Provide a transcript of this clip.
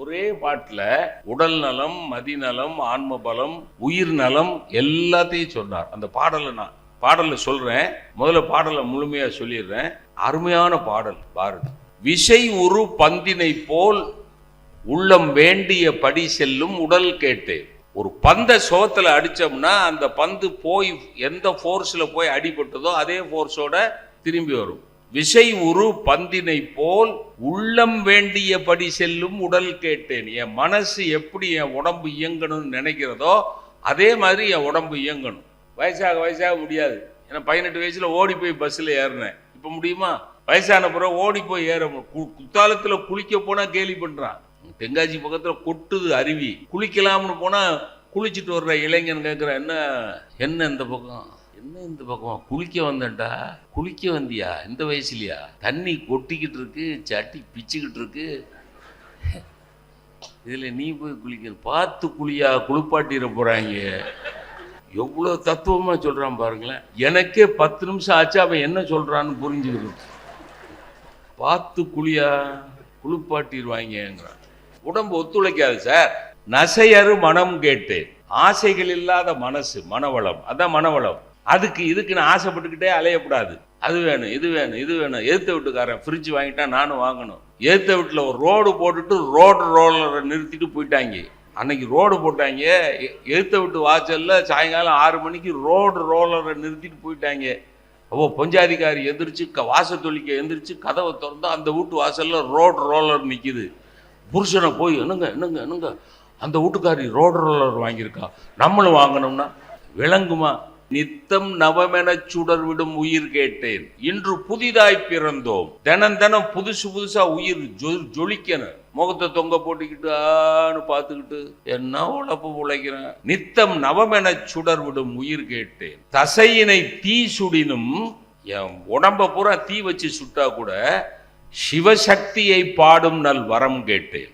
ஒரே பாட்டுல உடல் நலம், மதிநலம், ஆன்ம பலம், உயிர் நலம் எல்லாத்தையும் சொன்னார். அந்த பாடலை சொல்றேன். முதல்ல பாடலை முழுமையா சொல்லிடுறேன். அருமையான பாடல் பாரதி. விசை உரு பந்தினை போல் உள்ளம் வேண்டிய படி செல்லும் உடல் கேட்டேன். ஒரு பந்தை சோத்துல அடிச்சோம்னா அந்த பந்து போய் எந்த போர்ஸ்ல போய் அடிபட்டதோ அதே போர்ஸோட திரும்பி வரும். விசை உரு பந்தினை போல் உள்ளம் வேண்டியபடி செல்லும் உடல் கேட்டேன். என் மனசு எப்படி என் உடம்பு இயங்கணும்னு நினைக்கிறதோ அதே மாதிரி என் உடம்பு இயங்கணும். வயசாக முடியாது. ஏன்னா 18 வயசுல ஓடி போய் பஸ்ல ஏறினேன். இப்ப முடியுமா? வயசான பிறகு ஓடி போய் ஏற குத்தாலத்துல குளிக்க போனா கேலி பண்றான். தென்காசி பக்கத்துல கொட்டுது அருவி. குளிக்கலாம்னு போனா குளிச்சுட்டு வர்ற இளைஞன் கேட்கிற என்ன இந்த பக்கம் குளிக்க வந்தேன்டா. குளிக்க வந்தியா? இந்த வயசுலயா? தண்ணி கொட்டிக்கிட்டு இருக்கு, சட்டி பிச்சுக்கிட்டு இருக்கு, இதுல நீ போய் குளிக்க? பார்த்து குளியா, குளிப்பாட்டிட போறாங்க. எவ்வளவு தத்துவமா சொல்றான் பாருங்களேன். எனக்கே 10 நிமிஷம் ஆச்சு அவன் என்ன சொல்றான்னு புரிஞ்சுக்கணும். பார்த்து குளியா, குளிப்பாட்டிடுவாங்கிறான். உடம்பு ஒத்துழைக்காது சார். நசையறு மனம் கேட்டேன். ஆசைகள் இல்லாத மனசு மனவளம். அதான் மனவளம். இதுக்குன்னு ஆசைப்பட்டுக்கிட்டே அலையக்கூடாது. அது வேணும், இது வேணும், இது வேணும். எதிர்த்த வீட்டுக்காரன் ஃப்ரிட்ஜ் வாங்கிட்டா நானும் வாங்கணும். எதிர்த்த வீட்டில் ஒரு ரோடு போட்டுட்டு ரோலரை நிறுத்திட்டு போயிட்டாங்க. அன்னைக்கு ரோடு போட்டாங்க. எதிர்த்த வீட்டு வாசல்ல சாயங்காலம் 6 மணிக்கு ரோலரை நிறுத்திட்டு போயிட்டாங்க. அப்போ பொஞ்சாதிகாரி எந்திரிச்சு வாசத்தொழிக்க எந்திரிச்சு கதவை திறந்தா அந்த வீட்டு வாசல்ல ரோலர் நிற்கிது. புருஷனை போய் என்னங்க அந்த வீட்டுக்காரி ரோலர் வாங்கியிருக்கா, நம்மளும் வாங்கணும்னா விளங்குமா? நித்தம் நவமென சுடர் விடும் உயிர் கேட்டேன். இன்று புதிதாய் பிறந்தோம். தினம் புதுசா உயிர் ஜொலிக்கணும். முகத்தை தொங்க போட்டுக்கிட்டு பார்த்துக்கிட்டு என்ன உழப்பு உழைக்கிறேன். நித்தம் நவமென சுடர் விடும் உயிர் கேட்டேன். தசையினை தீ சுடினும், என் உடம்ப பூரா தீ வச்சு சுட்டா கூட சிவசக்தியை பாடும் நல் வரம் கேட்டேன்.